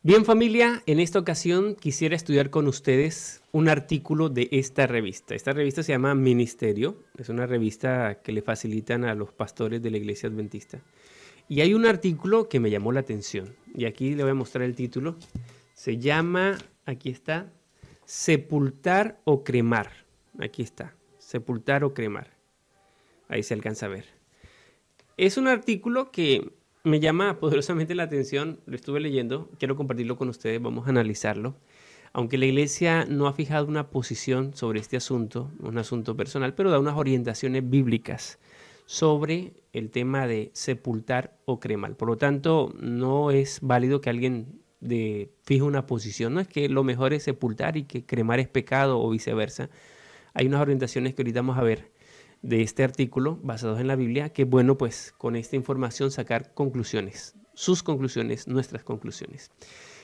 Bien, familia, en esta ocasión quisiera estudiar con ustedes un artículo de esta revista. Esta revista se llama Ministerio, es una revista que le facilitan a los pastores de la Iglesia Adventista. Y hay un artículo que me llamó la atención, y aquí le voy a mostrar el título. Se llama, aquí está, Sepultar o Cremar. Aquí está, Sepultar o Cremar. Ahí se alcanza a ver. Es un artículo que me llama poderosamente la atención, lo estuve leyendo, quiero compartirlo con ustedes, vamos a analizarlo. Aunque la iglesia no ha fijado una posición sobre este asunto, un asunto personal, pero da unas orientaciones bíblicas sobre el tema de sepultar o cremar. Por lo tanto, no es válido que alguien fije una posición, no es que lo mejor es sepultar y que cremar es pecado o viceversa. Hay unas orientaciones que ahorita vamos a ver de este artículo basados en la Biblia, que bueno, pues con esta información sacar conclusiones, sus conclusiones, nuestras conclusiones.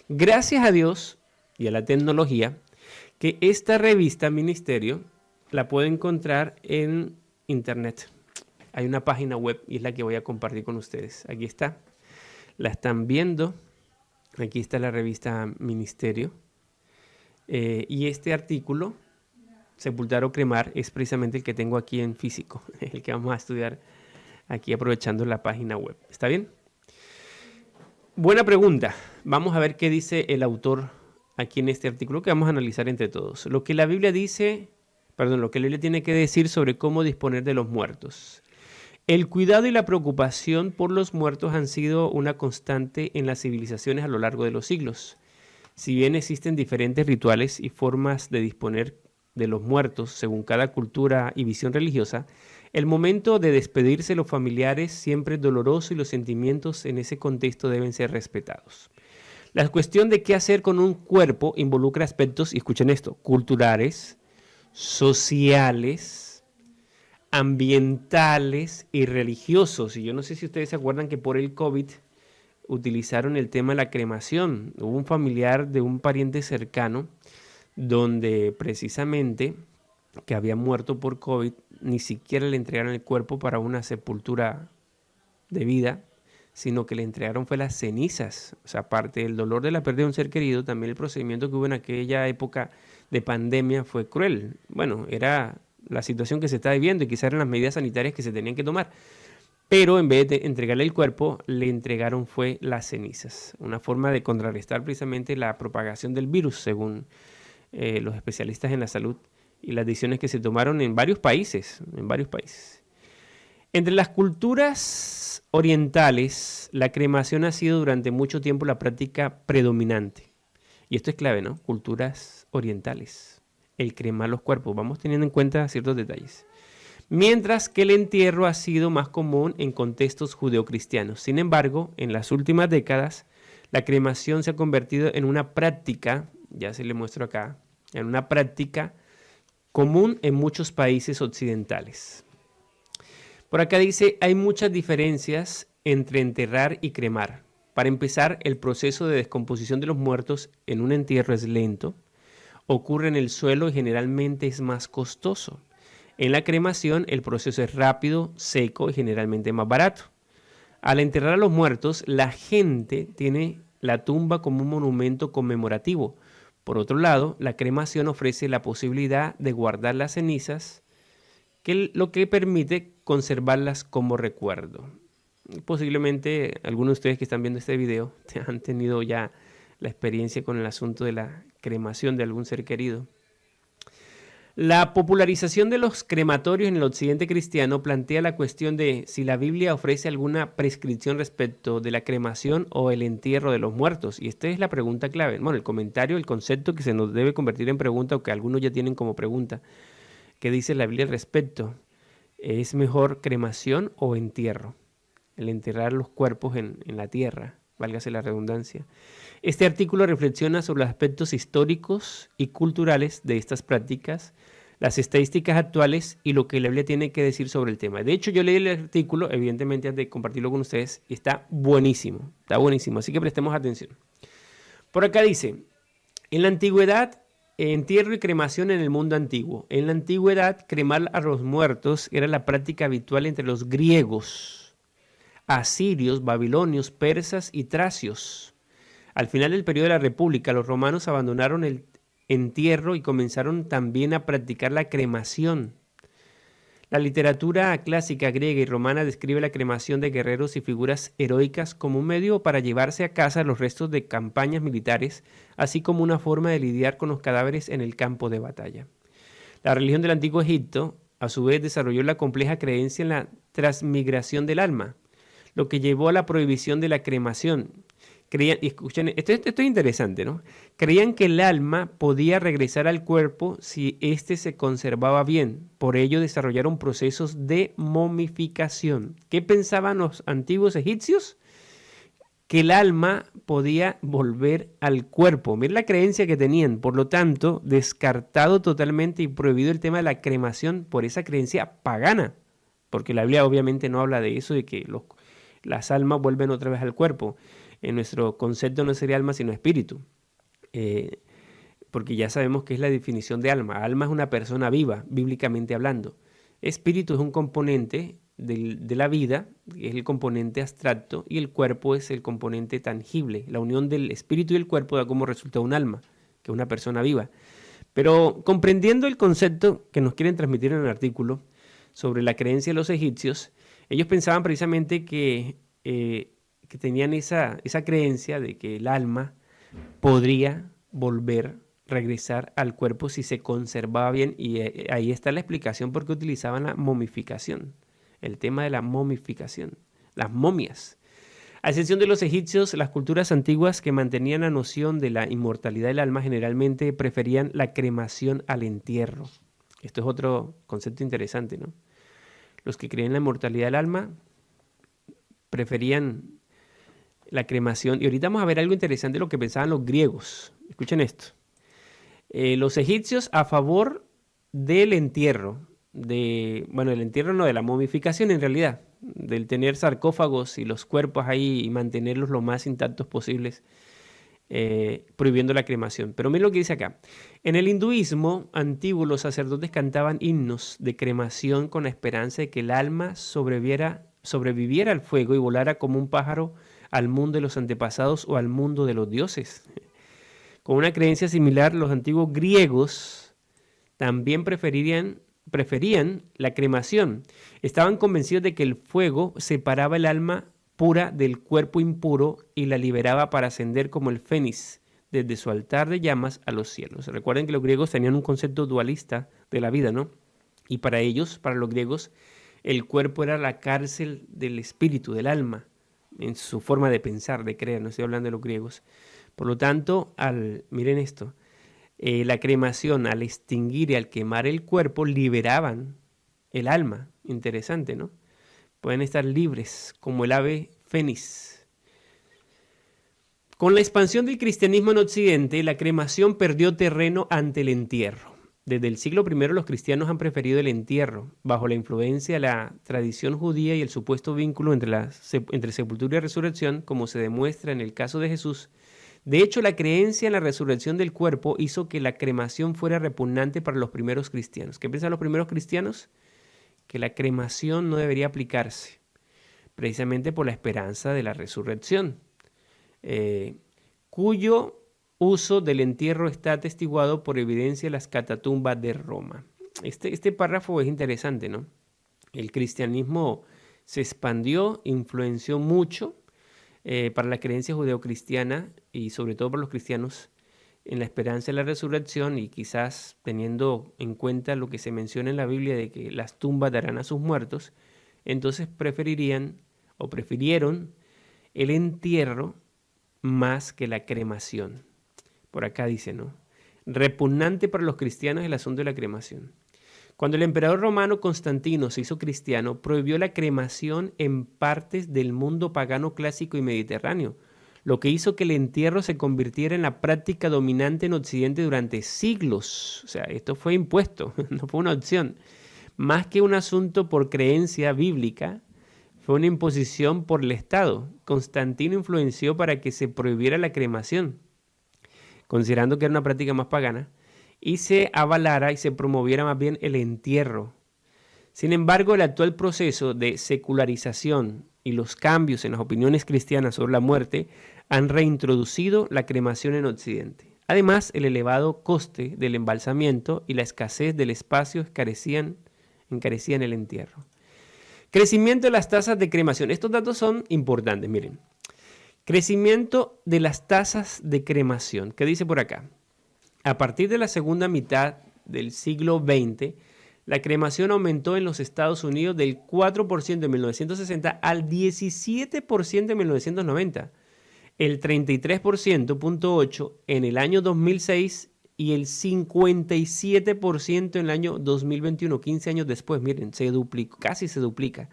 Gracias a Dios y a la tecnología, que esta revista Ministerio la puede encontrar en internet. Hay una página web y es la que voy a compartir con ustedes. Aquí está, la están viendo, aquí está la revista Ministerio, y este artículo Sepultar o Cremar es precisamente el que tengo aquí en físico, el que vamos a estudiar aquí aprovechando la página web. ¿Está bien? Buena pregunta. Vamos a ver qué dice el autor aquí en este artículo que vamos a analizar entre todos. Lo que la Biblia tiene que decir sobre cómo disponer de los muertos. El cuidado y la preocupación por los muertos han sido una constante en las civilizaciones a lo largo de los siglos. Si bien existen diferentes rituales y formas de disponer de los muertos, según cada cultura y visión religiosa, el momento de despedirse de los familiares siempre es doloroso y los sentimientos en ese contexto deben ser respetados. La cuestión de qué hacer con un cuerpo involucra aspectos, y escuchen esto, culturales, sociales, ambientales y religiosos. Y yo no sé si ustedes se acuerdan que por el COVID utilizaron el tema de la cremación. Hubo un familiar de un pariente cercano donde precisamente que había muerto por COVID, ni siquiera le entregaron el cuerpo para una sepultura de vida, sino que le entregaron fue las cenizas. O sea, aparte del dolor de la pérdida de un ser querido, también el procedimiento que hubo en aquella época de pandemia fue cruel. Bueno, era la situación que se está viviendo y quizás eran las medidas sanitarias que se tenían que tomar. Pero en vez de entregarle el cuerpo, le entregaron fue las cenizas. Una forma de contrarrestar precisamente la propagación del virus, según los especialistas en la salud y las decisiones que se tomaron en varios países, Entre las culturas orientales, la cremación ha sido durante mucho tiempo la práctica predominante. Y esto es clave, ¿no? Culturas orientales, el cremar los cuerpos. Vamos teniendo en cuenta ciertos detalles. Mientras que el entierro ha sido más común en contextos judeocristianos. Sin embargo, en las últimas décadas, la cremación se ha convertido en una práctica, ya se le muestro acá, en una práctica común en muchos países occidentales. Por acá dice, hay muchas diferencias entre enterrar y cremar. Para empezar, el proceso de descomposición de los muertos en un entierro es lento, ocurre en el suelo y generalmente es más costoso. En la cremación, el proceso es rápido, seco y generalmente más barato. Al enterrar a los muertos, la gente tiene la tumba como un monumento conmemorativo. Por otro lado, la cremación ofrece la posibilidad de guardar las cenizas, lo que permite conservarlas como recuerdo. Posiblemente algunos de ustedes que están viendo este video han tenido ya la experiencia con el asunto de la cremación de algún ser querido. La popularización de los crematorios en el occidente cristiano plantea la cuestión de si la Biblia ofrece alguna prescripción respecto de la cremación o el entierro de los muertos. Y esta es la pregunta clave. Bueno, el comentario, el concepto que se nos debe convertir en pregunta o que algunos ya tienen como pregunta. ¿Qué dice la Biblia al respecto? ¿Es mejor cremación o entierro? El enterrar los cuerpos en la tierra, válgase la redundancia. Este artículo reflexiona sobre los aspectos históricos y culturales de estas prácticas, las estadísticas actuales y lo que la Biblia tiene que decir sobre el tema. De hecho, yo leí el artículo, evidentemente antes de compartirlo con ustedes, y está buenísimo, así que prestemos atención. Por acá dice, en la antigüedad, entierro y cremación en el mundo antiguo. En la antigüedad, cremar a los muertos era la práctica habitual entre los griegos, asirios, babilonios, persas y tracios. Al final del periodo de la República, los romanos abandonaron el entierro y comenzaron también a practicar la cremación. La literatura clásica griega y romana describe la cremación de guerreros y figuras heroicas como un medio para llevarse a casa los restos de campañas militares, así como una forma de lidiar con los cadáveres en el campo de batalla. La religión del Antiguo Egipto, a su vez, desarrolló la compleja creencia en la transmigración del alma, lo que llevó a la prohibición de la cremación. Creían, y escuchen, esto es interesante, ¿no? Creían que el alma podía regresar al cuerpo si éste se conservaba bien. Por ello desarrollaron procesos de momificación. ¿Qué pensaban los antiguos egipcios? Que el alma podía volver al cuerpo. Miren la creencia que tenían. Por lo tanto, descartado totalmente y prohibido el tema de la cremación por esa creencia pagana. Porque la Biblia obviamente no habla de eso, de que las almas vuelven otra vez al cuerpo. En nuestro concepto no sería alma, sino espíritu. Porque ya sabemos qué es la definición de alma. Alma es una persona viva, bíblicamente hablando. Espíritu es un componente de la vida, es el componente abstracto, y el cuerpo es el componente tangible. La unión del espíritu y el cuerpo da como resultado un alma, que es una persona viva. Pero comprendiendo el concepto que nos quieren transmitir en el artículo sobre la creencia de los egipcios, ellos pensaban precisamente que tenían esa creencia de que el alma podría regresar al cuerpo si se conservaba bien, y ahí está la explicación por qué utilizaban la momificación, el tema de la momificación, las momias. A excepción de los egipcios, las culturas antiguas que mantenían la noción de la inmortalidad del alma generalmente preferían la cremación al entierro. Esto es otro concepto interesante, ¿no? Los que creen en la inmortalidad del alma preferían la cremación. Y ahorita vamos a ver algo interesante de lo que pensaban los griegos. Escuchen esto. Los egipcios a favor del entierro, el entierro no, de la momificación en realidad, del tener sarcófagos y los cuerpos ahí y mantenerlos lo más intactos posibles, prohibiendo la cremación. Pero miren lo que dice acá. En el hinduismo antiguo los sacerdotes cantaban himnos de cremación con la esperanza de que el alma sobreviviera al fuego y volara como un pájaro al mundo de los antepasados o al mundo de los dioses. Con una creencia similar, los antiguos griegos también preferían la cremación. Estaban convencidos de que el fuego separaba el alma pura del cuerpo impuro y la liberaba para ascender como el fénix desde su altar de llamas a los cielos. Recuerden que los griegos tenían un concepto dualista de la vida, ¿no? Y para ellos, para los griegos, el cuerpo era la cárcel del espíritu, del alma, en su forma de pensar, de creer. No estoy hablando de los griegos. Por lo tanto, miren esto, la cremación, al extinguir y al quemar el cuerpo, liberaban el alma. Interesante, ¿no? Pueden estar libres como el ave fénix. Con la expansión del cristianismo en Occidente, la cremación perdió terreno ante el entierro. Desde el siglo I los cristianos han preferido el entierro, bajo la influencia de la tradición judía y el supuesto vínculo entre sepultura y resurrección, como se demuestra en el caso de Jesús. De hecho, la creencia en la resurrección del cuerpo hizo que la cremación fuera repugnante para los primeros cristianos. ¿Qué piensan los primeros cristianos? Que la cremación no debería aplicarse, precisamente por la esperanza de la resurrección, cuyo uso del entierro está atestiguado por evidencia de las catatumbas de Roma. Este párrafo es interesante, ¿no? El cristianismo se expandió, influenció mucho para la creencia judeocristiana y sobre todo por los cristianos en la esperanza de la resurrección, y quizás teniendo en cuenta lo que se menciona en la Biblia de que las tumbas darán a sus muertos, entonces prefirieron el entierro más que la cremación. Por acá dice, ¿no? Repugnante para los cristianos el asunto de la cremación. Cuando el emperador romano Constantino se hizo cristiano, prohibió la cremación en partes del mundo pagano clásico y mediterráneo, lo que hizo que el entierro se convirtiera en la práctica dominante en Occidente durante siglos. O sea, esto fue impuesto, no fue una opción. Más que un asunto por creencia bíblica, fue una imposición por el Estado. Constantino influenció para que se prohibiera la cremación, considerando que era una práctica más pagana, y se avalara y se promoviera más bien el entierro. Sin embargo, el actual proceso de secularización y los cambios en las opiniones cristianas sobre la muerte han reintroducido la cremación en Occidente. Además, el elevado coste del embalsamiento y la escasez del espacio encarecían el entierro. Crecimiento de las tasas de cremación. Estos datos son importantes, miren. Crecimiento de las tasas de cremación. ¿Qué dice por acá? A partir de la segunda mitad del siglo XX, la cremación aumentó en los Estados Unidos del 4% en 1960 al 17% en 1990, el 33,8% en el año 2006 y el 57% en el año 2021, 15 años después. Miren, se duplicó, casi se duplica.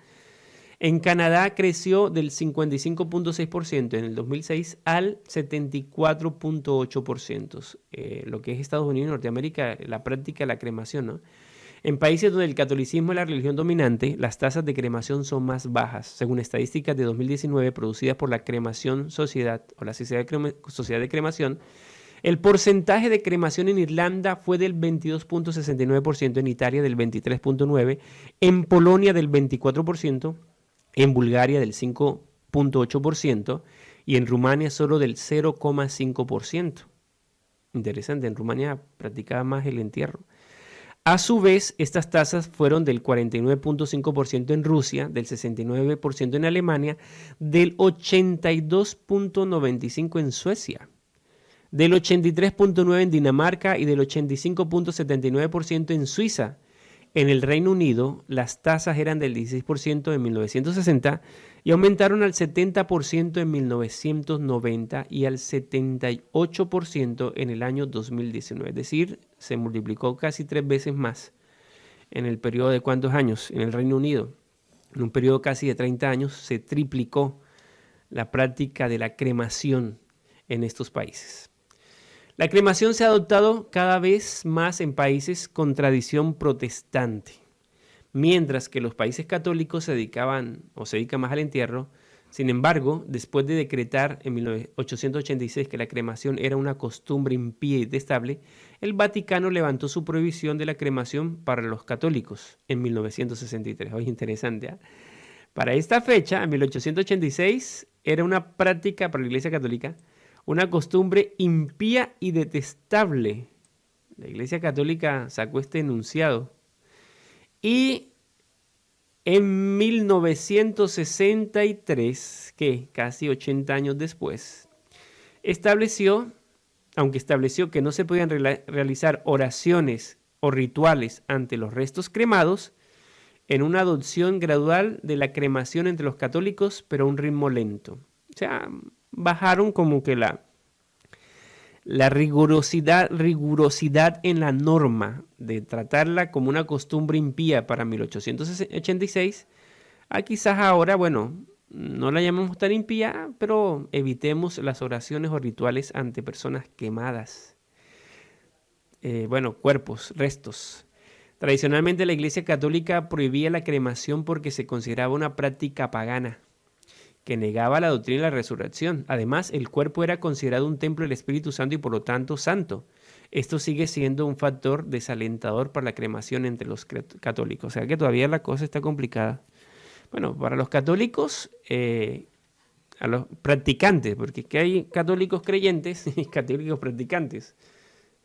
En Canadá creció del 55,6% en el 2006 al 74,8%. Lo que es Estados Unidos y Norteamérica, la práctica de la cremación, ¿no? En países donde el catolicismo es la religión dominante, las tasas de cremación son más bajas. Según estadísticas de 2019 producidas por la Cremación Sociedad o la Sociedad de Cremación, el porcentaje de cremación en Irlanda fue del 22,69%, en Italia del 23,9%, en Polonia del 24%, en Bulgaria del 5,8% y en Rumania solo del 0,5%. Interesante, en Rumania practicaba más el entierro. A su vez, estas tasas fueron del 49,5% en Rusia, del 69% en Alemania, del 82,95% en Suecia, del 83,9% en Dinamarca y del 85,79% en Suiza. En el Reino Unido, las tasas eran del 16% en 1960 y aumentaron al 70% en 1990 y al 78% en el año 2019. Es decir, se multiplicó casi 3 veces más en el periodo de ¿cuántos años? En el Reino Unido, en un periodo casi de 30 años, se triplicó la práctica de la cremación en estos países. La cremación se ha adoptado cada vez más en países con tradición protestante, mientras que los países católicos se dedican más al entierro. Sin embargo, después de decretar en 1886 que la cremación era una costumbre impía y detestable, el Vaticano levantó su prohibición de la cremación para los católicos en 1963. Oye, interesante, ¿eh? Para esta fecha, en 1886, era una práctica para la Iglesia Católica, una costumbre impía y detestable. La Iglesia Católica sacó este enunciado. Y en 1963, que casi 80 años después, aunque estableció que no se podían realizar oraciones o rituales ante los restos cremados, en una adopción gradual de la cremación entre los católicos, pero a un ritmo lento. O sea, bajaron como que la rigurosidad en la norma de tratarla como una costumbre impía para 1886, a quizás ahora, bueno, no la llamamos tan impía, pero evitemos las oraciones o rituales ante personas quemadas. Cuerpos, restos. Tradicionalmente la Iglesia Católica prohibía la cremación porque se consideraba una práctica pagana que negaba la doctrina de la resurrección. Además, el cuerpo era considerado un templo del Espíritu Santo y por lo tanto santo. Esto sigue siendo un factor desalentador para la cremación entre los católicos. O sea que todavía la cosa está complicada. Bueno, para los católicos, a los practicantes, porque que hay católicos creyentes y católicos practicantes.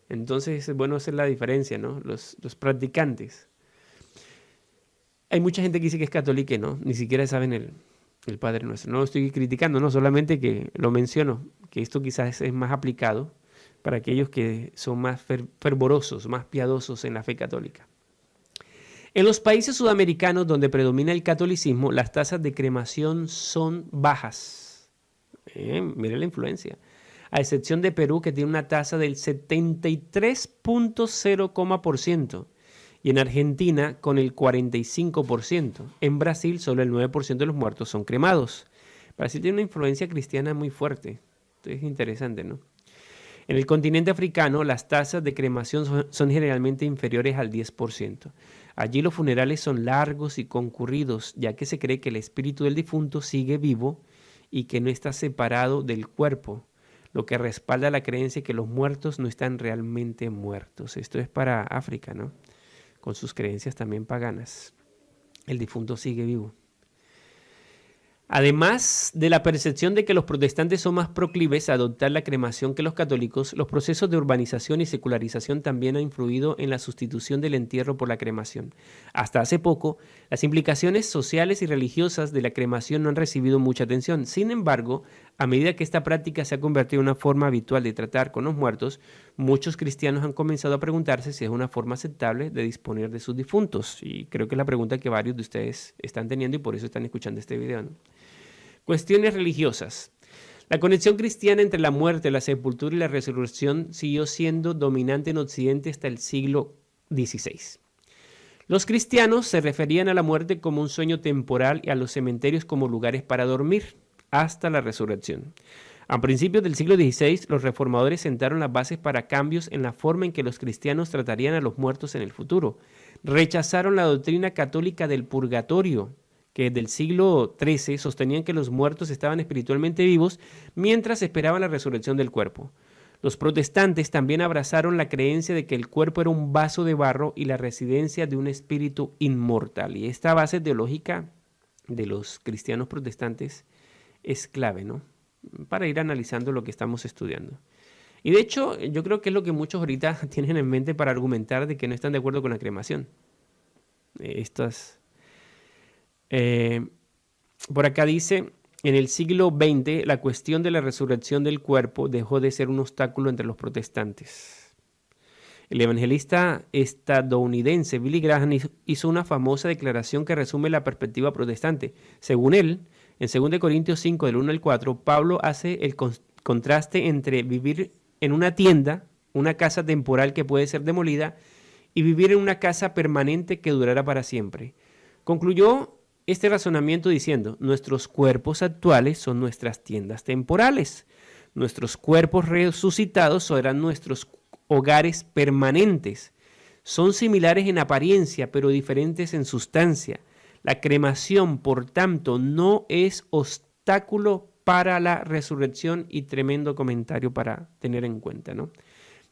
Entonces es bueno hacer la diferencia, ¿no? Los practicantes. Hay mucha gente que dice que es católica y no, ni siquiera saben el Padre Nuestro. No lo estoy criticando, no, solamente que lo menciono, que esto quizás es más aplicado para aquellos que son más fervorosos, más piadosos en la fe católica. En los países sudamericanos donde predomina el catolicismo, las tasas de cremación son bajas. Mire la influencia. A excepción de Perú, que tiene una tasa del 73,0%. Y en Argentina con el 45%. En Brasil solo el 9% de los muertos son cremados. Brasil tiene una influencia cristiana muy fuerte. Esto es interesante, ¿no? En el continente africano las tasas de cremación son generalmente inferiores al 10%. Allí los funerales son largos y concurridos, ya que se cree que el espíritu del difunto sigue vivo y que no está separado del cuerpo, lo que respalda la creencia que los muertos no están realmente muertos. Esto es para África, ¿no? Con sus creencias también paganas. El difunto sigue vivo. Además de la percepción de que los protestantes son más proclives a adoptar la cremación que los católicos, los procesos de urbanización y secularización también han influido en la sustitución del entierro por la cremación. Hasta hace poco, las implicaciones sociales y religiosas de la cremación no han recibido mucha atención. Sin embargo, a medida que esta práctica se ha convertido en una forma habitual de tratar con los muertos, muchos cristianos han comenzado a preguntarse si es una forma aceptable de disponer de sus difuntos. Y creo que es la pregunta que varios de ustedes están teniendo y por eso están escuchando este video, ¿no? Cuestiones religiosas. La conexión cristiana entre la muerte, la sepultura y la resurrección siguió siendo dominante en Occidente hasta el siglo XVI. Los cristianos se referían a la muerte como un sueño temporal y a los cementerios como lugares para dormir, hasta la resurrección. A principios del siglo XVI, los reformadores sentaron las bases para cambios en la forma en que los cristianos tratarían a los muertos en el futuro. Rechazaron la doctrina católica del purgatorio, que desde el siglo XIII sostenían que los muertos estaban espiritualmente vivos mientras esperaban la resurrección del cuerpo. Los protestantes también abrazaron la creencia de que el cuerpo era un vaso de barro y la residencia de un espíritu inmortal. Y esta base teológica de los cristianos protestantes es clave, ¿no? Para ir analizando lo que estamos estudiando. Y de hecho, yo creo que es lo que muchos ahorita tienen en mente para argumentar de que no están de acuerdo con la cremación. Por acá dice, en el siglo XX la cuestión de la resurrección del cuerpo dejó de ser un obstáculo entre los protestantes. El evangelista estadounidense Billy Graham hizo una famosa declaración que resume la perspectiva protestante. Según él, en 2 Corintios 5, del 1 al 4, Pablo hace el contraste entre vivir en una tienda, una casa temporal que puede ser demolida, y vivir en una casa permanente que durará para siempre. Concluyó este razonamiento diciendo, nuestros cuerpos actuales son nuestras tiendas temporales. Nuestros cuerpos resucitados serán nuestros hogares permanentes. Son similares en apariencia, pero diferentes en sustancia. La cremación, por tanto, no es obstáculo para la resurrección y tremendo comentario para tener en cuenta, ¿no?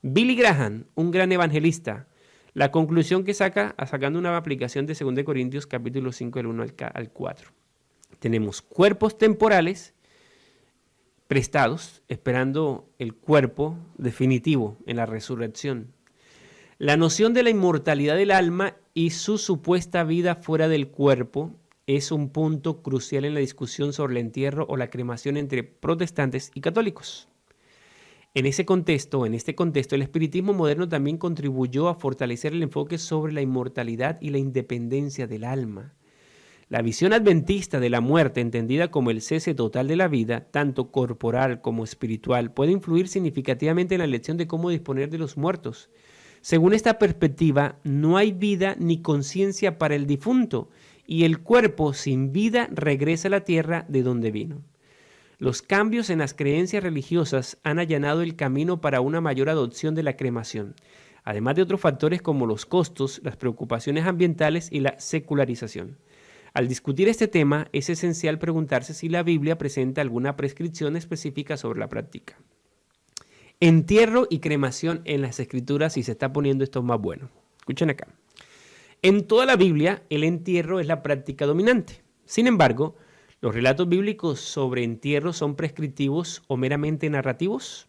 Billy Graham, un gran evangelista, la conclusión que sacando una aplicación de 2 Corintios capítulo 5 del 1 al 4. Tenemos cuerpos temporales prestados, esperando el cuerpo definitivo en la resurrección. La noción de la inmortalidad del alma y su supuesta vida fuera del cuerpo es un punto crucial en la discusión sobre el entierro o la cremación entre protestantes y católicos. En este contexto, el espiritismo moderno también contribuyó a fortalecer el enfoque sobre la inmortalidad y la independencia del alma. La visión adventista de la muerte, entendida como el cese total de la vida, tanto corporal como espiritual, puede influir significativamente en la elección de cómo disponer de los muertos. Según esta perspectiva, no hay vida ni conciencia para el difunto, y el cuerpo sin vida regresa a la tierra de donde vino. Los cambios en las creencias religiosas han allanado el camino para una mayor adopción de la cremación, además de otros factores como los costos, las preocupaciones ambientales y la secularización. Al discutir este tema, es esencial preguntarse si la Biblia presenta alguna prescripción específica sobre la práctica. Entierro y cremación en las Escrituras, y se está poniendo esto más bueno. Escuchen acá. En toda la Biblia, el entierro es la práctica dominante. Sin embargo, ¿los relatos bíblicos sobre entierros son prescriptivos o meramente narrativos?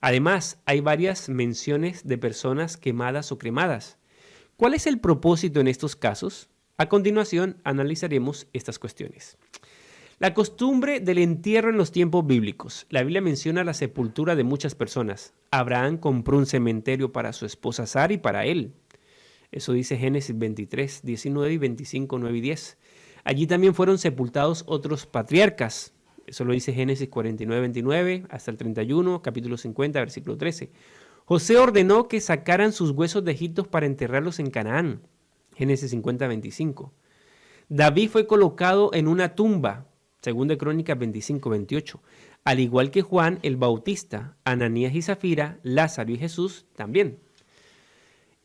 Además, hay varias menciones de personas quemadas o cremadas. ¿Cuál es el propósito en estos casos? A continuación, analizaremos estas cuestiones. La costumbre del entierro en los tiempos bíblicos. La Biblia menciona la sepultura de muchas personas. Abraham compró un cementerio para su esposa Sara y para él. Eso dice Génesis 23, 19 y 25, 9 y 10. Allí también fueron sepultados otros patriarcas. Eso lo dice Génesis 49, 29 hasta el 31, capítulo 50, versículo 13. José ordenó que sacaran sus huesos de Egipto para enterrarlos en Canaán. Génesis 50, 25. David fue colocado en una tumba. 2 Crónicas 25, 28. Al igual que Juan el Bautista, Ananías y Zafira, Lázaro y Jesús también.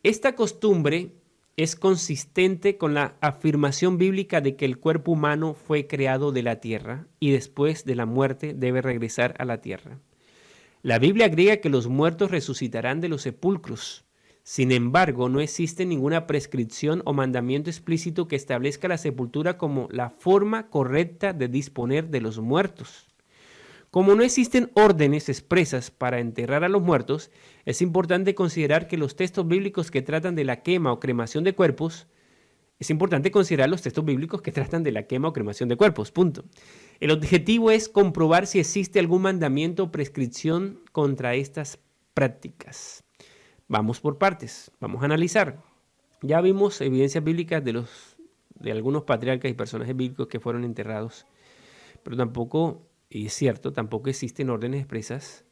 Esta costumbre es consistente con la afirmación bíblica de que el cuerpo humano fue creado de la tierra y después de la muerte debe regresar a la tierra. La Biblia agrega que los muertos resucitarán de los sepulcros. Sin embargo, no existe ninguna prescripción o mandamiento explícito que establezca la sepultura como la forma correcta de disponer de los muertos. Como no existen órdenes expresas para enterrar a los muertos, es importante considerar que los textos bíblicos que tratan de la quema o cremación de cuerpos, punto. El objetivo es comprobar si existe algún mandamiento o prescripción contra estas prácticas. Vamos por partes, vamos a analizar. Ya vimos evidencias bíblicas de algunos patriarcas y personajes bíblicos que fueron enterrados, pero tampoco, y es cierto, tampoco existen órdenes expresas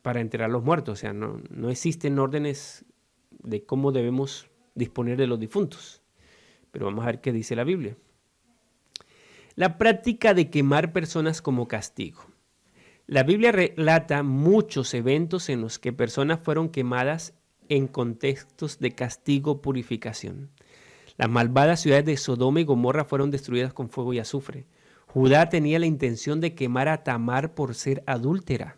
para enterrar a los muertos. O sea, no existen órdenes de cómo debemos disponer de los difuntos. Pero vamos a ver qué dice la Biblia. La práctica de quemar personas como castigo. La Biblia relata muchos eventos en los que personas fueron quemadas en contextos de castigo o purificación. Las malvadas ciudades de Sodoma y Gomorra fueron destruidas con fuego y azufre. Judá tenía la intención de quemar a Tamar por ser adúltera.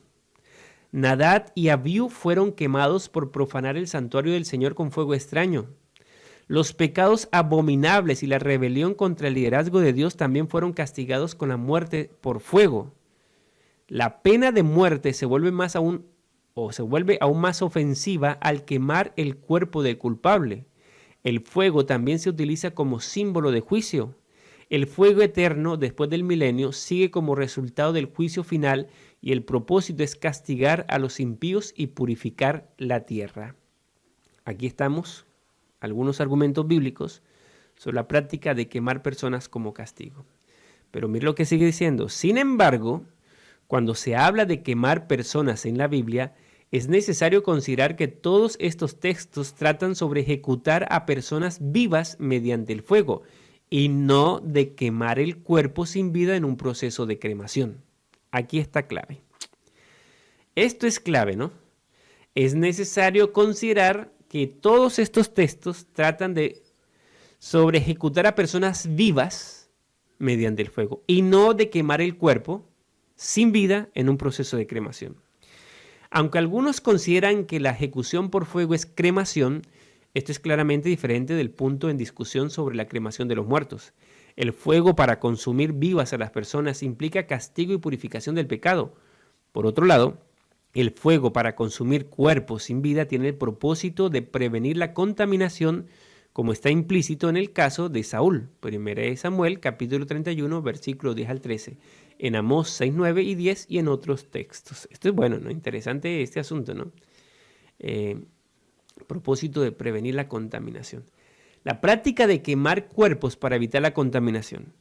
Nadab y Abiú fueron quemados por profanar el santuario del Señor con fuego extraño. Los pecados abominables y la rebelión contra el liderazgo de Dios también fueron castigados con la muerte por fuego. La pena de muerte se vuelve aún más ofensiva al quemar el cuerpo del culpable. El fuego también se utiliza como símbolo de juicio. El fuego eterno después del milenio sigue como resultado del juicio final y el propósito es castigar a los impíos y purificar la tierra. Aquí estamos, algunos argumentos bíblicos sobre la práctica de quemar personas como castigo. Pero mire lo que sigue diciendo. Sin embargo, cuando se habla de quemar personas en la Biblia, es necesario considerar que todos estos textos tratan sobre ejecutar a personas vivas mediante el fuego y no de quemar el cuerpo sin vida en un proceso de cremación. Aquí está clave. Esto es clave, ¿no? Es necesario considerar que todos estos textos tratan sobre ejecutar a personas vivas mediante el fuego y no de quemar el cuerpo sin vida en un proceso de cremación. Aunque algunos consideran que la ejecución por fuego es cremación, esto es claramente diferente del punto en discusión sobre la cremación de los muertos. El fuego para consumir vivas a las personas implica castigo y purificación del pecado. Por otro lado, el fuego para consumir cuerpos sin vida tiene el propósito de prevenir la contaminación, como está implícito en el caso de Saúl. 1 Samuel, capítulo 31, versículos 10 al 13. En Amós 6, 9 y 10 y en otros textos. Esto es bueno, ¿no? Interesante este asunto, ¿no? Propósito de prevenir la contaminación. La práctica de quemar cuerpos para evitar la contaminación.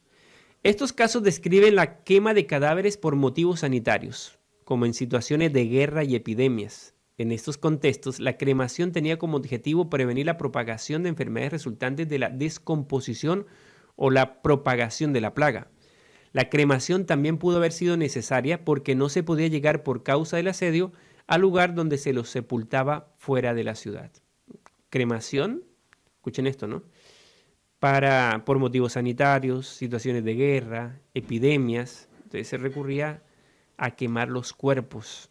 Estos casos describen la quema de cadáveres por motivos sanitarios, como en situaciones de guerra y epidemias. En estos contextos, la cremación tenía como objetivo prevenir la propagación de enfermedades resultantes de la descomposición o la propagación de la plaga. La cremación también pudo haber sido necesaria porque no se podía llegar por causa del asedio al lugar donde se los sepultaba fuera de la ciudad. Cremación, escuchen esto, ¿no? Por motivos sanitarios, situaciones de guerra, epidemias. Entonces se recurría a quemar los cuerpos,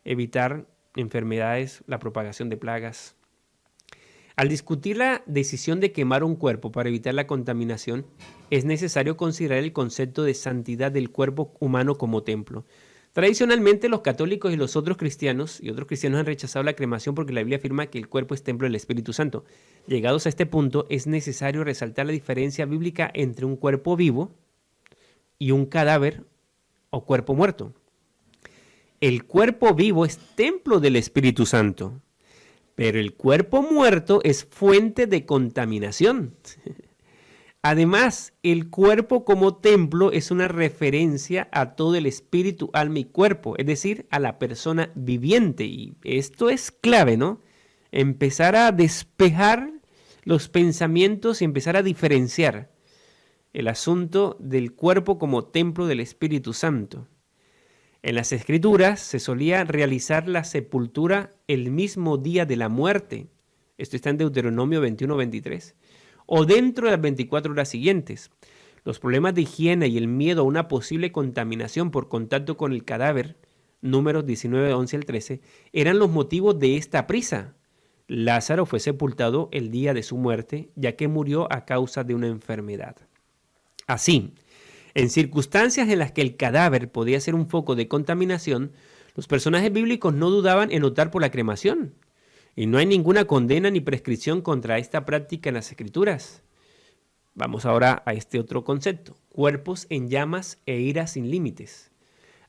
evitar enfermedades, la propagación de plagas. Al discutir la decisión de quemar un cuerpo para evitar la contaminación, es necesario considerar el concepto de santidad del cuerpo humano como templo. Tradicionalmente, los católicos y los otros cristianos han rechazado la cremación porque la Biblia afirma que el cuerpo es templo del Espíritu Santo. Llegados a este punto, es necesario resaltar la diferencia bíblica entre un cuerpo vivo y un cadáver o cuerpo muerto. El cuerpo vivo es templo del Espíritu Santo, pero el cuerpo muerto es fuente de contaminación. Además, el cuerpo como templo es una referencia a todo el espíritu, alma y cuerpo, es decir, a la persona viviente. Y esto es clave, ¿no? Empezar a despejar los pensamientos y empezar a diferenciar el asunto del cuerpo como templo del Espíritu Santo. En las Escrituras se solía realizar la sepultura el mismo día de la muerte. Esto está en Deuteronomio 21-23. O dentro de las 24 horas siguientes. Los problemas de higiene y el miedo a una posible contaminación por contacto con el cadáver Números 19, 11 al 13, eran los motivos de esta prisa. Lázaro fue sepultado el día de su muerte, ya que murió a causa de una enfermedad. Así, en circunstancias en las que el cadáver podía ser un foco de contaminación, los personajes bíblicos no dudaban en optar por la cremación. Y no hay ninguna condena ni prescripción contra esta práctica en las Escrituras. Vamos ahora a este otro concepto: cuerpos en llamas e ira sin límites.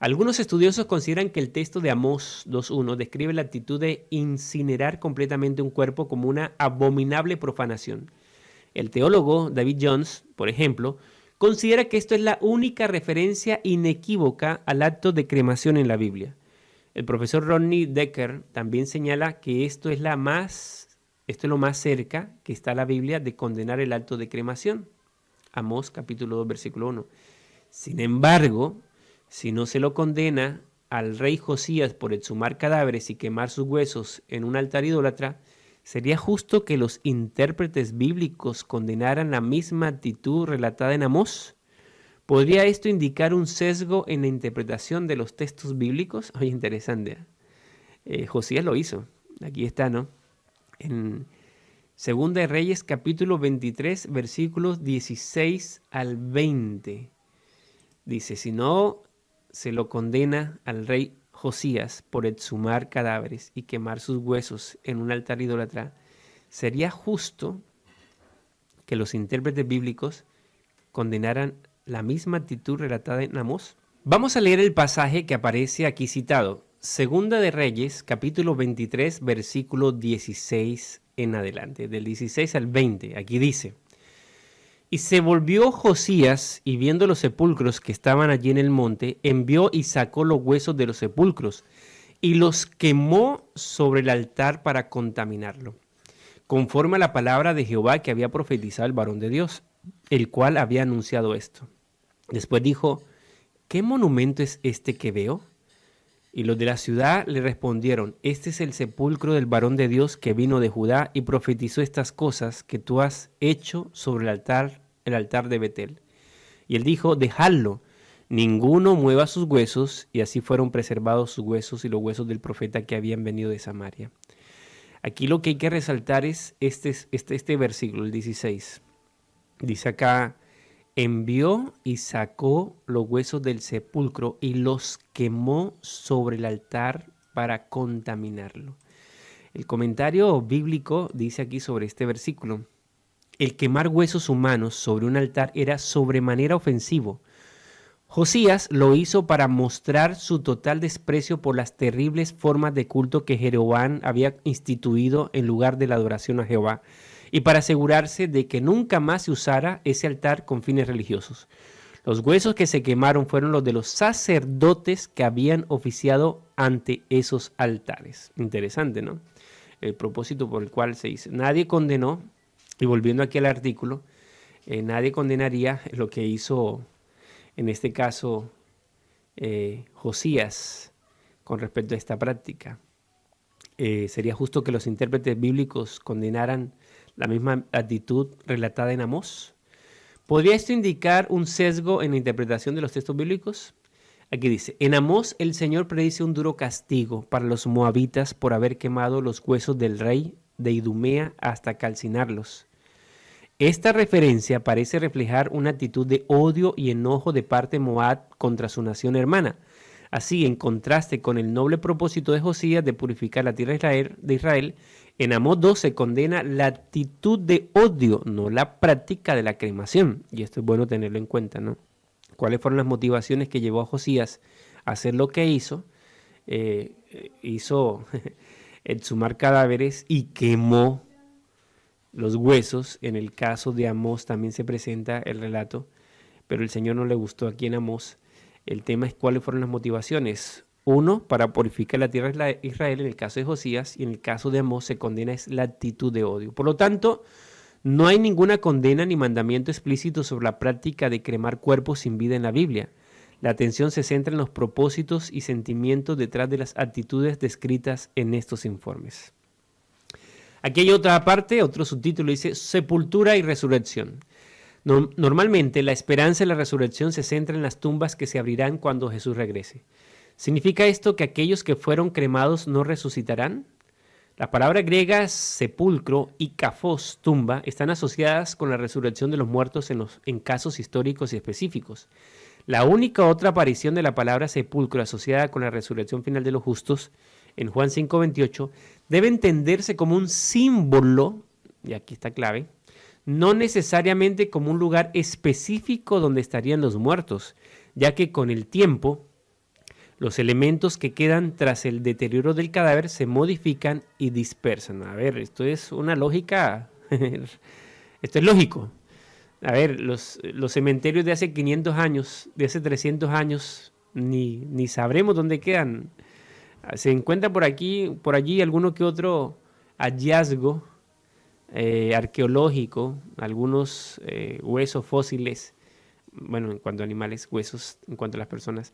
Algunos estudiosos consideran que el texto de Amós 2.1 describe la actitud de incinerar completamente un cuerpo como una abominable profanación. El teólogo David Jones, por ejemplo, considera que esto es la única referencia inequívoca al acto de cremación en la Biblia. El profesor Rodney Decker también señala que esto es lo más cerca que está la Biblia de condenar el acto de cremación. Amós capítulo 2, versículo 1. Sin embargo, si no se lo condena al rey Josías por exhumar cadáveres y quemar sus huesos en un altar idólatra, ¿sería justo que los intérpretes bíblicos condenaran la misma actitud relatada en Amós? ¿Podría esto indicar un sesgo en la interpretación de los textos bíblicos? Oye, interesante. Josías lo hizo. Aquí está, ¿no? En Segunda de Reyes, capítulo 23, versículos 16 al 20. Dice, si no se lo condena al rey Josías por exhumar cadáveres y quemar sus huesos en un altar idólatra, ¿sería justo que los intérpretes bíblicos condenaran la misma actitud relatada en Amós? Vamos a leer el pasaje que aparece aquí citado. Segunda de Reyes, capítulo 23, versículo 16 en adelante, del 16 al 20. Aquí dice: y se volvió Josías, y viendo los sepulcros que estaban allí en el monte, envió y sacó los huesos de los sepulcros, y los quemó sobre el altar para contaminarlo, conforme a la palabra de Jehová que había profetizado el varón de Dios, el cual había anunciado esto. Después dijo: ¿qué monumento es este que veo? Y los de la ciudad le respondieron: este es el sepulcro del varón de Dios que vino de Judá y profetizó estas cosas que tú has hecho sobre el altar de Betel. Y él dijo: dejadlo, ninguno mueva sus huesos. Y así fueron preservados sus huesos y los huesos del profeta que habían venido de Samaria. Aquí lo que hay que resaltar es este versículo, el 16. Dice acá: envió y sacó los huesos del sepulcro y los quemó sobre el altar para contaminarlo. El comentario bíblico dice aquí sobre este versículo: el quemar huesos humanos sobre un altar era sobremanera ofensivo. Josías lo hizo para mostrar su total desprecio por las terribles formas de culto que Jeroboam había instituido en lugar de la adoración a Jehová, y para asegurarse de que nunca más se usara ese altar con fines religiosos. Los huesos que se quemaron fueron los de los sacerdotes que habían oficiado ante esos altares. Interesante, ¿no? El propósito por el cual se hizo. Nadie condenó, y volviendo aquí al artículo, nadie condenaría lo que hizo, en este caso, Josías con respecto a esta práctica. Sería justo que los intérpretes bíblicos condenaran la misma actitud relatada en Amós. ¿Podría esto indicar un sesgo en la interpretación de los textos bíblicos? Aquí dice: en Amós el Señor predice un duro castigo para los moabitas por haber quemado los huesos del rey de Idumea hasta calcinarlos. Esta referencia parece reflejar una actitud de odio y enojo de parte de Moab contra su nación hermana. Así, en contraste con el noble propósito de Josías de purificar la tierra de Israel, en Amós 2 se condena la actitud de odio, no la práctica de la cremación. Y esto es bueno tenerlo en cuenta, ¿no? ¿Cuáles fueron las motivaciones que llevó a Josías a hacer lo que hizo? Hizo exhumar cadáveres y quemó los huesos. En el caso de Amós también se presenta el relato, pero el Señor no le gustó aquí en Amós. El tema es cuáles fueron las motivaciones. Uno, para purificar la tierra de Israel en el caso de Josías, y en el caso de Amós se condena es la actitud de odio. Por lo tanto, no hay ninguna condena ni mandamiento explícito sobre la práctica de cremar cuerpos sin vida en la Biblia. La atención se centra en los propósitos y sentimientos detrás de las actitudes descritas en estos informes. Aquí hay otra parte, otro subtítulo, dice sepultura y resurrección. Normalmente la esperanza de la resurrección se centra en las tumbas que se abrirán cuando Jesús regrese. ¿Significa esto que aquellos que fueron cremados no resucitarán? Las palabras griegas sepulcro y kafos, tumba, están asociadas con la resurrección de los muertos en casos históricos y específicos. La única otra aparición de la palabra sepulcro asociada con la resurrección final de los justos, en Juan 5:28, debe entenderse como un símbolo, y aquí está clave, no necesariamente como un lugar específico donde estarían los muertos, ya que con el tiempo los elementos que quedan tras el deterioro del cadáver se modifican y dispersan. A ver, esto es una lógica, esto es lógico. A ver, los cementerios de hace 500 años, de hace 300 años, ni sabremos dónde quedan. Se encuentra por aquí, por allí alguno que otro hallazgo arqueológico, algunos huesos fósiles, bueno, en cuanto a animales, huesos en cuanto a las personas.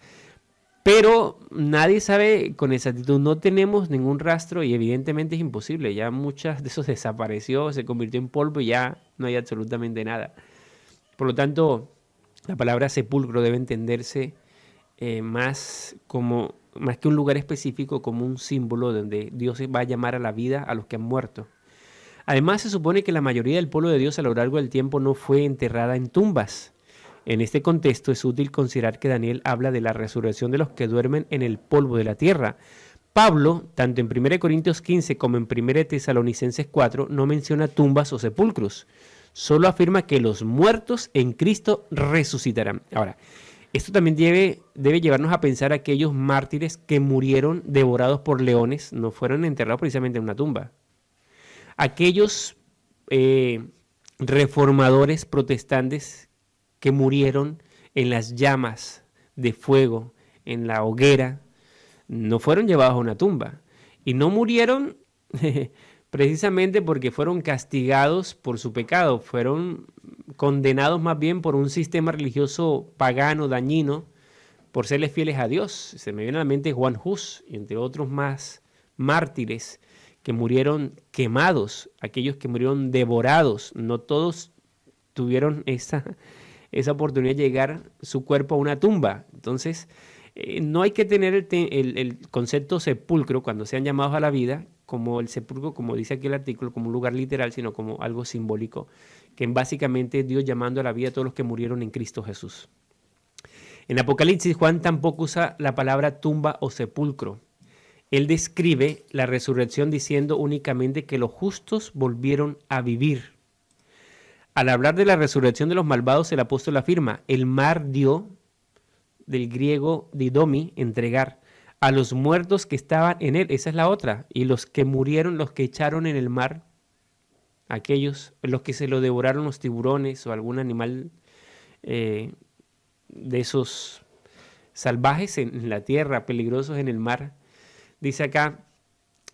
Pero nadie sabe con exactitud, no tenemos ningún rastro y evidentemente es imposible. Ya muchas de esos desapareció, se convirtió en polvo y ya no hay absolutamente nada. Por lo tanto, la palabra sepulcro debe entenderse más que un lugar específico, como un símbolo donde Dios va a llamar a la vida a los que han muerto. Además, se supone que la mayoría del pueblo de Dios a lo largo del tiempo no fue enterrada en tumbas. En este contexto es útil considerar que Daniel habla de la resurrección de los que duermen en el polvo de la tierra. Pablo, tanto en 1 Corintios 15 como en 1 Tesalonicenses 4, no menciona tumbas o sepulcros. Solo afirma que los muertos en Cristo resucitarán. Ahora, esto también debe llevarnos a pensar a aquellos mártires que murieron devorados por leones, no fueron enterrados precisamente en una tumba. Aquellos reformadores protestantes que murieron en las llamas de fuego, en la hoguera, no fueron llevados a una tumba. Y no murieron precisamente porque fueron castigados por su pecado, fueron condenados más bien por un sistema religioso pagano, dañino, por serles fieles a Dios. Se me viene a la mente Juan Hus, y entre otros más mártires que murieron quemados, aquellos que murieron devorados. No todos tuvieron esa oportunidad de llegar su cuerpo a una tumba. Entonces, no hay que tener el concepto sepulcro cuando sean llamados a la vida, como el sepulcro, como dice aquí el artículo, como un lugar literal, sino como algo simbólico, que básicamente es Dios llamando a la vida a todos los que murieron en Cristo Jesús. En Apocalipsis, Juan tampoco usa la palabra tumba o sepulcro. Él describe la resurrección diciendo únicamente que los justos volvieron a vivir. Al hablar de la resurrección de los malvados, el apóstol afirma, el mar dio, del griego didomi, entregar, a los muertos que estaban en él. Esa es la otra. Y los que murieron, los que echaron en el mar, aquellos, los que se lo devoraron los tiburones o algún animal de esos salvajes en la tierra, peligrosos en el mar. Dice acá,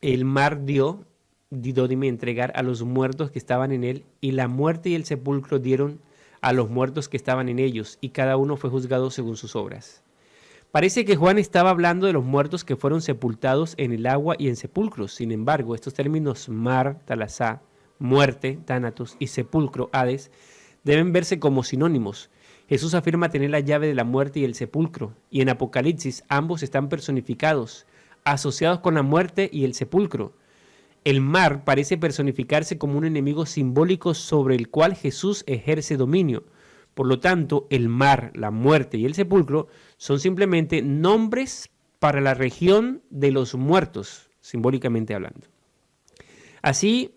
el mar dio, dime entregar a los muertos que estaban en él, y la muerte y el sepulcro dieron a los muertos que estaban en ellos, y cada uno fue juzgado según sus obras. Parece que Juan estaba hablando de los muertos que fueron sepultados en el agua y en sepulcros. Sin embargo, estos términos mar, talasá, muerte, tánatos, y sepulcro, hades, deben verse como sinónimos. Jesús afirma tener la llave de la muerte y el sepulcro, y en Apocalipsis ambos están personificados, asociados con la muerte y el sepulcro. El mar parece personificarse como un enemigo simbólico sobre el cual Jesús ejerce dominio. Por lo tanto, el mar, la muerte y el sepulcro son simplemente nombres para la región de los muertos, simbólicamente hablando. Así,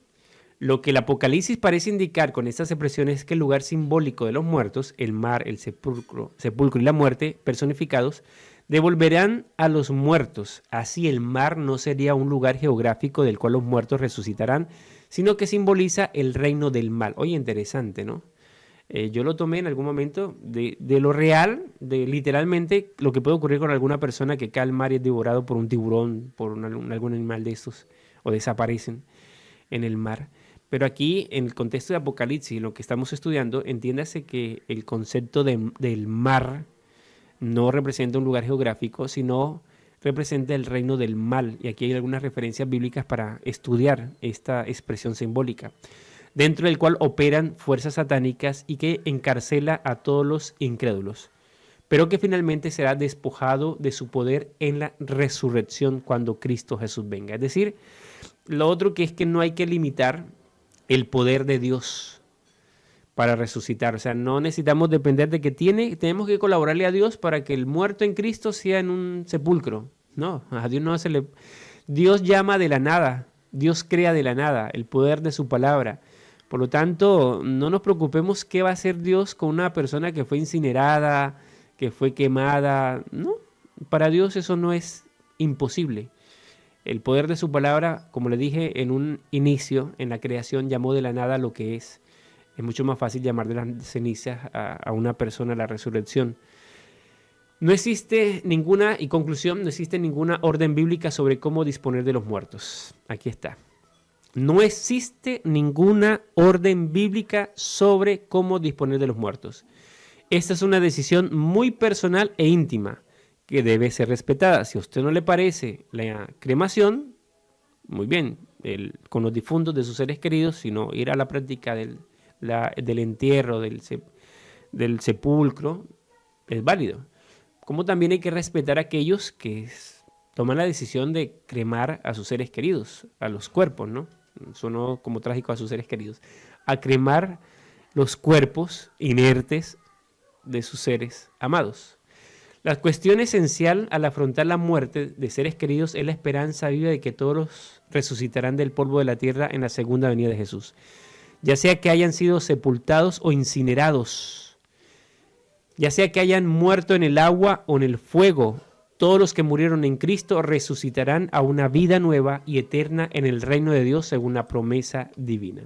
lo que el Apocalipsis parece indicar con estas expresiones es que el lugar simbólico de los muertos, el mar, el sepulcro y la muerte personificados, devolverán a los muertos. Así el mar no sería un lugar geográfico del cual los muertos resucitarán, sino que simboliza el reino del mal. Oye, interesante, ¿no? Yo lo tomé en algún momento de lo real, de literalmente lo que puede ocurrir con alguna persona que cae al mar y es devorado por un tiburón, por algún animal de estos, o desaparecen en el mar. Pero aquí, en el contexto de Apocalipsis, lo que estamos estudiando, entiéndase que el concepto del mar no representa un lugar geográfico, sino representa el reino del mal. Y aquí hay algunas referencias bíblicas para estudiar esta expresión simbólica, dentro del cual operan fuerzas satánicas y que encarcela a todos los incrédulos. pero que finalmente será despojado de su poder en la resurrección cuando Cristo Jesús venga. Es decir, lo otro que es que no hay que limitar el poder de Dios para resucitar. O sea, no necesitamos depender de que tenemos que colaborarle a Dios para que el muerto en Cristo sea en un sepulcro. No, a Dios no se le... Dios llama de la nada, Dios crea de la nada, el poder de su palabra. Por lo tanto, no nos preocupemos qué va a hacer Dios con una persona que fue incinerada, que fue quemada. No, para Dios eso no es imposible. El poder de su palabra, como le dije en un inicio, en la creación, llamó de la nada lo que es. Es mucho más fácil llamar de las cenizas a una persona a la resurrección. No existe ninguna, y conclusión, no existe ninguna orden bíblica sobre cómo disponer de los muertos. Aquí está. No existe ninguna orden bíblica sobre cómo disponer de los muertos. Esta es una decisión muy personal e íntima que debe ser respetada. Si a usted no le parece la cremación, muy bien, con los difuntos de sus seres queridos, sino ir a la práctica del entierro, del sepulcro, es válido. Como también hay que respetar a aquellos que toman la decisión de cremar a sus seres queridos, a los cuerpos, ¿no? Sonó como trágico a sus seres queridos. A cremar los cuerpos inertes de sus seres amados. La cuestión esencial al afrontar la muerte de seres queridos es la esperanza viva de que todos resucitarán del polvo de la tierra en la segunda venida de Jesús. Ya sea que hayan sido sepultados o incinerados, ya sea que hayan muerto en el agua o en el fuego, todos los que murieron en Cristo resucitarán a una vida nueva y eterna en el reino de Dios según la promesa divina.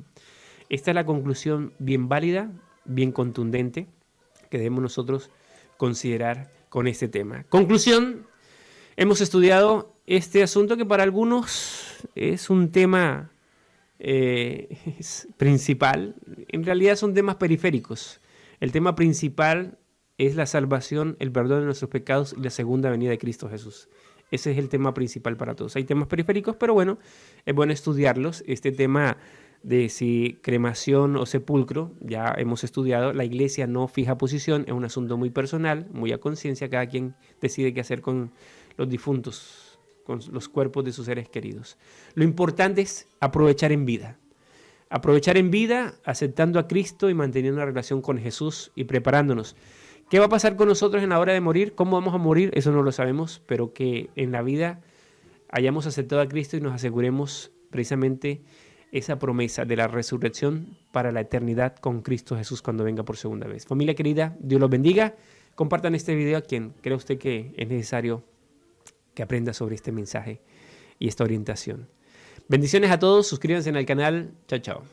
Esta es la conclusión bien válida, bien contundente, que debemos nosotros considerar con este tema. Conclusión, hemos estudiado este asunto que para algunos es un tema principal. En realidad son temas periféricos. El tema principal es la salvación, el perdón de nuestros pecados y la segunda venida de Cristo Jesús. Ese es el tema principal para todos. Hay temas periféricos, pero bueno, es bueno estudiarlos. Este tema de si cremación o sepulcro, ya hemos estudiado. La iglesia no fija posición, es un asunto muy personal, muy a conciencia. Cada quien decide qué hacer con los difuntos, con los cuerpos de sus seres queridos. Lo importante es aprovechar en vida. Aprovechar en vida, aceptando a Cristo y manteniendo una relación con Jesús y preparándonos. ¿Qué va a pasar con nosotros en la hora de morir? ¿Cómo vamos a morir? Eso no lo sabemos, pero que en la vida hayamos aceptado a Cristo y nos aseguremos precisamente esa promesa de la resurrección para la eternidad con Cristo Jesús cuando venga por segunda vez. Familia querida, Dios los bendiga. Compartan este video a quien crea usted que es necesario que aprenda sobre este mensaje y esta orientación. Bendiciones a todos, suscríbanse al canal. Chao, chao.